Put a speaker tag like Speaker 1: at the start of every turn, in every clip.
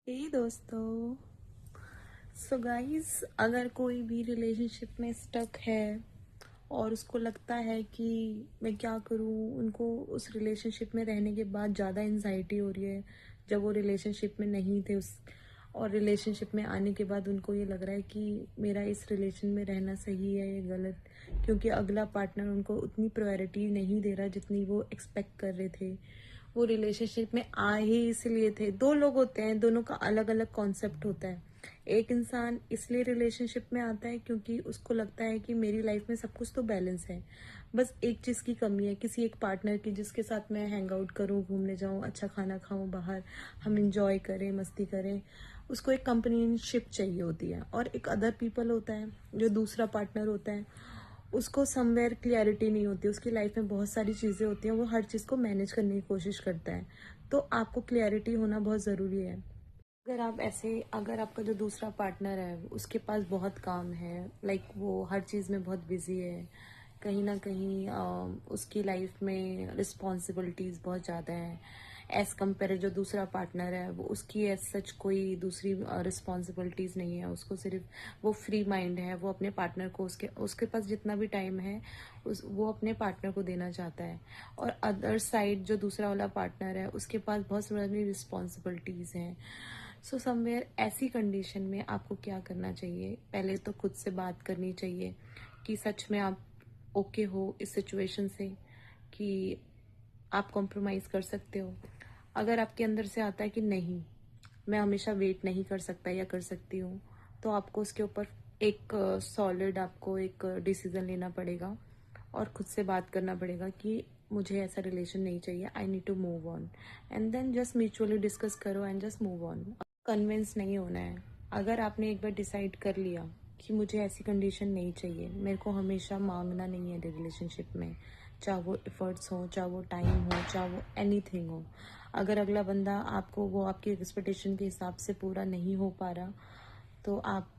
Speaker 1: दोस्तों, so guys, अगर कोई भी रिलेशनशिप में स्टक है और उसको लगता है कि मैं क्या करूं, उनको उस रिलेशनशिप में रहने के बाद ज़्यादा एनजाइटी हो रही है जब वो रिलेशनशिप में नहीं थे उस और रिलेशनशिप में आने के बाद उनको ये लग रहा है कि मेरा इस रिलेशन में रहना सही है या गलत, क्योंकि अगला पार्टनर उनको उतनी प्रायोरिटी नहीं दे रहा जितनी वो एक्सपेक्ट कर रहे थे। वो रिलेशनशिप में आए ही इसलिए थे। दो लोग होते हैं, दोनों का अलग अलग कॉन्सेप्ट होता है। एक इंसान इसलिए रिलेशनशिप में आता है क्योंकि उसको लगता है कि मेरी लाइफ में सब कुछ तो बैलेंस है, बस एक चीज़ की कमी है, किसी एक पार्टनर की जिसके साथ मैं हैंग आउट करूँ, घूमने जाऊँ, अच्छा खाना खाऊँ बाहर, हम इंजॉय करें, मस्ती करें। उसको एक कंपेनियनशिप चाहिए होती है। और एक अदर पीपल होता है जो दूसरा पार्टनर होता है, उसको समवेयर क्लियरिटी नहीं होती, उसकी लाइफ में बहुत सारी चीज़ें होती हैं, वो हर चीज़ को मैनेज करने की कोशिश करता है। तो आपको क्लियरिटी होना बहुत ज़रूरी है। अगर आपका जो दूसरा पार्टनर है उसके पास बहुत काम है, लाइक वो हर चीज़ में बहुत बिजी है, कहीं ना कहीं उसकी लाइफ में रिस्पॉन्सिबिलिटीज़ बहुत ज़्यादा है एज कम्पेयर जो दूसरा पार्टनर है, वो उसकी एज सच कोई दूसरी रिस्पॉन्सिबिलिटीज़ नहीं है, उसको सिर्फ वो फ्री माइंड है, वो अपने पार्टनर को उसके उसके पास जितना भी टाइम है वो अपने पार्टनर को देना चाहता है। और अदर साइड जो दूसरा वाला पार्टनर है उसके पास बहुत सारी रिस्पॉन्सिबिलिटीज़ हैं। सो समवेयर ऐसी कंडीशन में आपको क्या करना चाहिए, पहले तो खुद से बात करनी चाहिए कि सच में आप ओके हो इस सिचुएशन से, कि आप कॉम्प्रोमाइज़ कर सकते हो। अगर आपके अंदर से आता है कि नहीं, मैं हमेशा वेट नहीं कर सकता या कर सकती हूँ, तो आपको उसके ऊपर एक सॉलिड आपको एक डिसीजन लेना पड़ेगा और खुद से बात करना पड़ेगा कि मुझे ऐसा रिलेशन नहीं चाहिए, I need to move on. And then just mutually discuss करो and just move on. Convince नहीं होना है। अगर आपने एक बार डिसाइड कर लिया कि मुझे ऐसी कंडीशन नहीं चाहिए, मेरे को हमेशा मांगना नहीं है रिलेशनशिप में, चाहे वो एफर्ट्स हो, चाहे वो टाइम हो, चाहे वो एनीथिंग हो। अगर अगला बंदा आपको वो आपकी एक्सपेक्टेशन के हिसाब से पूरा नहीं हो पा रहा, तो आप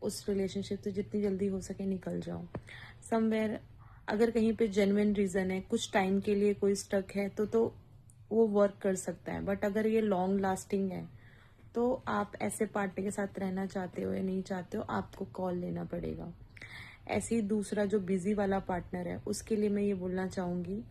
Speaker 1: उस रिलेशनशिप से जितनी जल्दी हो सके निकल जाओ। समवेयर अगर कहीं पे जेन्युइन रीज़न है, कुछ टाइम के लिए कोई स्टक है, तो वो वर्क कर सकता है। बट अगर ये लॉन्ग लास्टिंग है, तो आप ऐसे पार्टनर के साथ रहना चाहते हो या नहीं चाहते हो, आपको कॉल लेना पड़ेगा। ऐसे ही दूसरा जो बिजी वाला पार्टनर है, उसके लिए मैं ये बोलना चाहूँगी,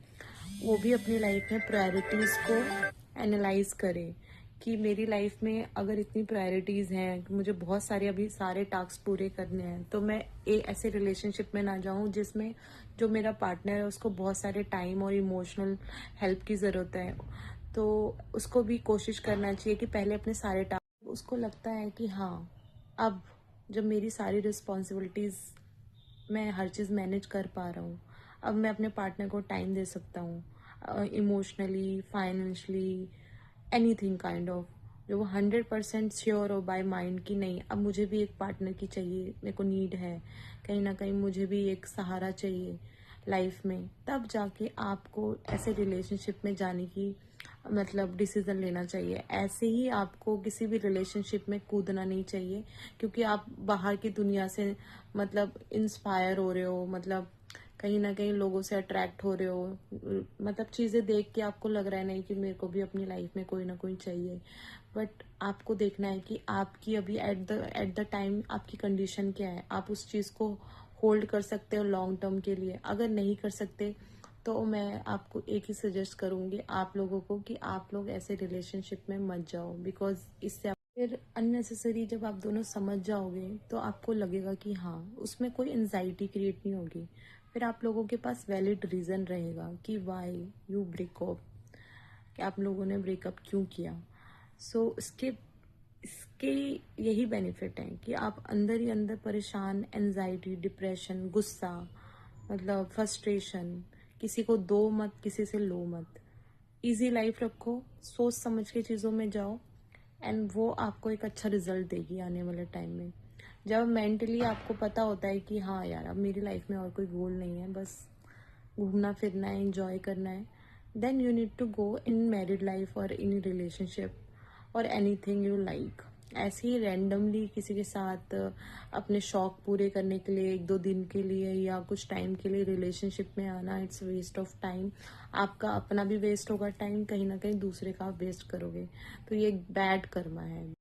Speaker 1: वो भी अपनी लाइफ में प्रायोरिटीज़ को एनालाइज करे कि मेरी लाइफ में अगर इतनी प्रायोरिटीज़ हैं, मुझे बहुत सारे अभी सारे टास्क पूरे करने हैं, तो मैं ऐसे रिलेशनशिप में ना जाऊं जिसमें जो मेरा पार्टनर है उसको बहुत सारे टाइम और इमोशनल हेल्प की ज़रूरत है। तो उसको भी कोशिश करना चाहिए कि पहले अपने सारे टास्क, उसको लगता है कि हाँ, अब जब मेरी सारी रिस्पॉन्सिबिलिटीज़, मैं हर चीज़ मैनेज कर पा रहा हूँ, अब मैं अपने पार्टनर को टाइम दे सकता हूँ, emotionally, financially, anything kind of, जो वो 100% श्योर हो बाय माइंड कि नहीं, अब मुझे भी एक पार्टनर की चाहिए, मेरे को नीड है, कहीं ना कहीं मुझे भी एक सहारा चाहिए लाइफ में, तब जाके आपको ऐसे रिलेशनशिप में जाने की मतलब डिसीजन लेना चाहिए। ऐसे ही आपको किसी भी रिलेशनशिप में कूदना नहीं चाहिए, क्योंकि आप बाहर की दुनिया से मतलब इंस्पायर हो रहे हो, मतलब कहीं ना कहीं लोगों से अट्रैक्ट हो रहे हो, मतलब चीज़ें देख के आपको लग रहा है नहीं कि मेरे को भी अपनी लाइफ में कोई ना कोई चाहिए। बट आपको देखना है कि आपकी अभी एट द टाइम आपकी कंडीशन क्या है, आप उस चीज़ को होल्ड कर सकते हो लॉन्ग टर्म के लिए। अगर नहीं कर सकते, तो मैं आपको एक ही सजेस्ट करूंगी आप लोगों को कि आप लोग ऐसे रिलेशनशिप में मत जाओ, बिकॉज इससे फिर अननेसेसरी जब आप दोनों समझ जाओगे तो आपको लगेगा कि हाँ, उसमें कोई एनजाइटी क्रिएट नहीं होगी। फिर आप लोगों के पास वैलिड रीज़न रहेगा कि वाई यू ब्रेकअप, कि आप लोगों ने ब्रेकअप क्यों किया। सो इसके इसके यही बेनिफिट है कि आप अंदर ही अंदर परेशान, एनजाइटी, डिप्रेशन, गुस्सा, मतलब फ्रस्ट्रेशन, किसी को दो मत, किसी से लो मत। इजी लाइफ रखो, सोच समझ के चीज़ों में जाओ, एंड वो आपको एक अच्छा रिजल्ट देगी आने वाले टाइम में। जब मेंटली आपको पता होता है कि हाँ यार, अब मेरी लाइफ में और कोई गोल नहीं है, बस घूमना फिरना है, इंजॉय करना है, then you need to go in married life और इन रिलेशनशिप और एनीथिंग यू लाइक। ऐसे ही रैंडमली किसी के साथ अपने शौक पूरे करने के लिए एक दो दिन के लिए या कुछ टाइम के लिए रिलेशनशिप में आना, इट्स वेस्ट ऑफ टाइम। आपका अपना भी वेस्ट होगा टाइम, कहीं ना कहीं दूसरे का आप वेस्ट करोगे, तो ये एक बैड कर्मा है।